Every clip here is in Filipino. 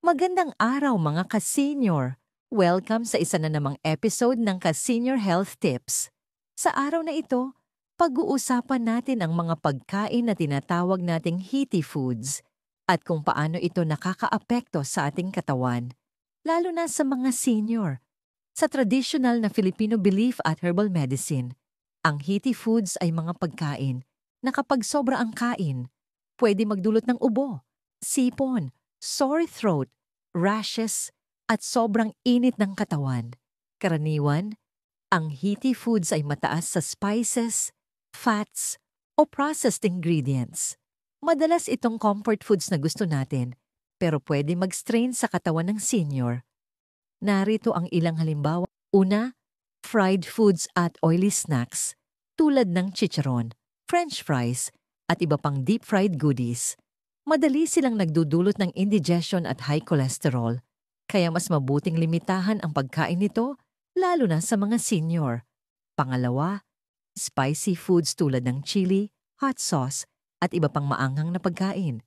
Magandang araw mga ka-senior! Welcome sa isa na namang episode ng Ka-Senior Health Tips. Sa araw na ito, pag-uusapan natin ang mga pagkain na tinatawag nating healthy foods at kung paano ito nakakaapekto sa ating katawan, lalo na sa mga senior. Sa traditional na Filipino belief at herbal medicine, ang healthy foods ay mga pagkain na kapag sobra ang kain, pwede magdulot ng ubo, sipon, sore throat, rashes, at sobrang init ng katawan. Karaniwan, ang healthy foods ay mataas sa spices, fats, o processed ingredients. Madalas itong comfort foods na gusto natin, pero pwede mag-strain sa katawan ng senior. Narito ang ilang halimbawa. Una, fried foods at oily snacks tulad ng chicharon, french fries, at iba pang deep-fried goodies. Madali silang nagdudulot ng indigestion at high cholesterol, kaya mas mabuting limitahan ang pagkain nito, lalo na sa mga senior. Pangalawa, spicy foods tulad ng chili, hot sauce, at iba pang maanghang na pagkain.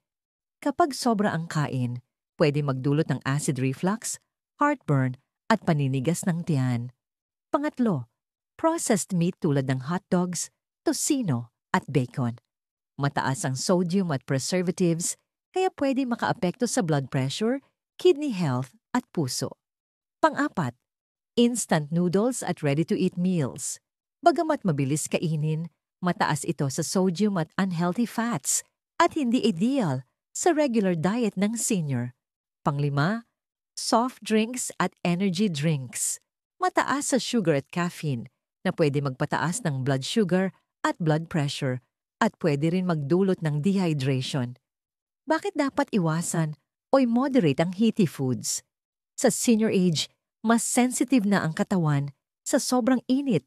Kapag sobra ang kain, pwede magdulot ng acid reflux, heartburn, at paninigas ng tiyan. Pangatlo, processed meat tulad ng hot dogs, tocino, at bacon. Mataas ang sodium at preservatives, kaya pwede makaapekto sa blood pressure, kidney health, at puso. Pang-apat, instant noodles at ready-to-eat meals. Bagamat mabilis kainin, mataas ito sa sodium at unhealthy fats at hindi ideal sa regular diet ng senior. Panglima, soft drinks at energy drinks. Mataas sa sugar at caffeine na pwede magpataas ng blood sugar at blood pressure at pwede rin magdulot ng dehydration. Bakit dapat iwasan o i-moderate ang healthy foods? Sa senior age, mas sensitive na ang katawan sa sobrang init,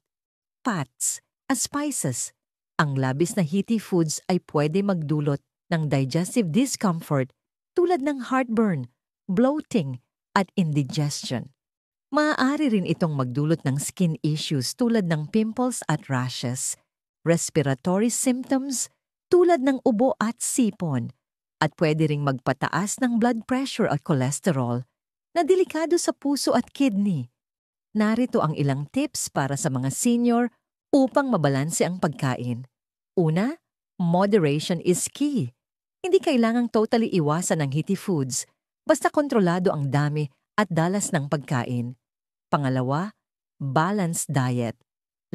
fats, at spices. Ang labis na healthy foods ay pwede magdulot ng digestive discomfort tulad ng heartburn, bloating, at indigestion. Maaari rin itong magdulot ng skin issues tulad ng pimples at rashes, respiratory symptoms tulad ng ubo at sipon, at pwede ring magpataas ng blood pressure at cholesterol na delikado sa puso at kidney. Narito ang ilang tips para sa mga senior upang mabalanse ang pagkain. Una, moderation is key. Hindi kailangang totally iwasan ang healthy foods, basta kontrolado ang dami at dalas ng pagkain. Pangalawa, balanced diet.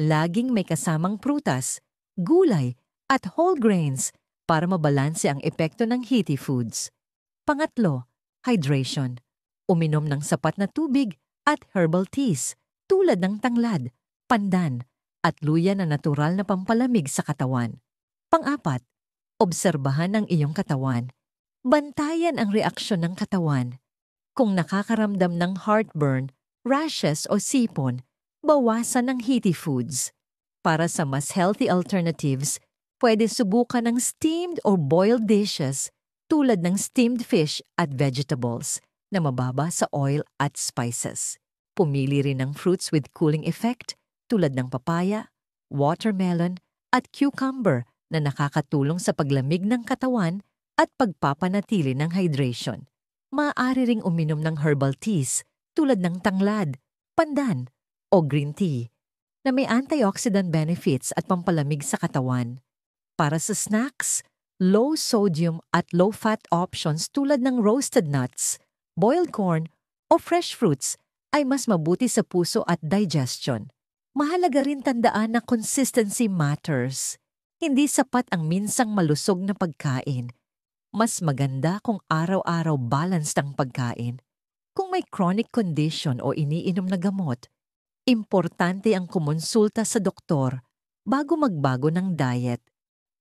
Laging may kasamang prutas, gulay, at whole grains para mabalanse ang epekto ng healthy foods. Pangatlo, hydration. Uminom ng sapat na tubig at herbal teas tulad ng tanglad, pandan, at luya na natural na pampalamig sa katawan. Pang-apat, obserbahan ang iyong katawan. Bantayan ang reaksyon ng katawan. Kung nakakaramdam ng heartburn, rashes o sipon, bawasan ng healthy foods. Para sa mas healthy alternatives, pwede subukan ng steamed or boiled dishes tulad ng steamed fish at vegetables na mababa sa oil at spices. Pumili rin ng fruits with cooling effect tulad ng papaya, watermelon, at cucumber na nakakatulong sa paglamig ng katawan at pagpapanatili ng hydration. Maaari ring uminom ng herbal teas tulad ng tanglad, pandan, o green tea na may antioxidant benefits at pampalamig sa katawan. Para sa snacks, low-sodium at low-fat options tulad ng roasted nuts, boiled corn, o fresh fruits ay mas mabuti sa puso at digestion. Mahalaga rin tandaan na consistency matters. Hindi sapat ang minsang malusog na pagkain. Mas maganda kung araw-araw balanced ang pagkain. Kung may chronic condition o iniinom na gamot, importante ang kumonsulta sa doktor bago magbago ng diet.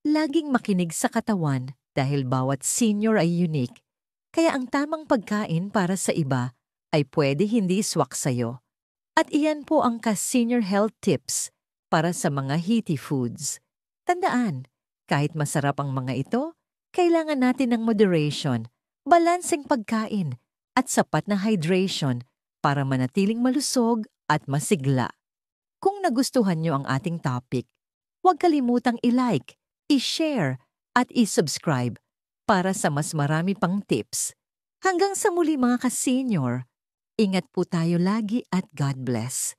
Laging makinig sa katawan dahil bawat senior ay unique, kaya ang tamang pagkain para sa iba ay pwede hindi swak sa'yo. At iyan po ang Ka-Senior Health Tips para sa mga healthy foods. Tandaan, kahit masarap ang mga ito, kailangan natin ng moderation, balanseng pagkain, at sapat na hydration para manatiling malusog at masigla. Kung nagustuhan nyo ang ating topic, huwag kalimutang i-like, i-share, at i-subscribe para sa mas marami pang tips. Hanggang sa muli mga ka-senior, ingat po tayo lagi at God bless.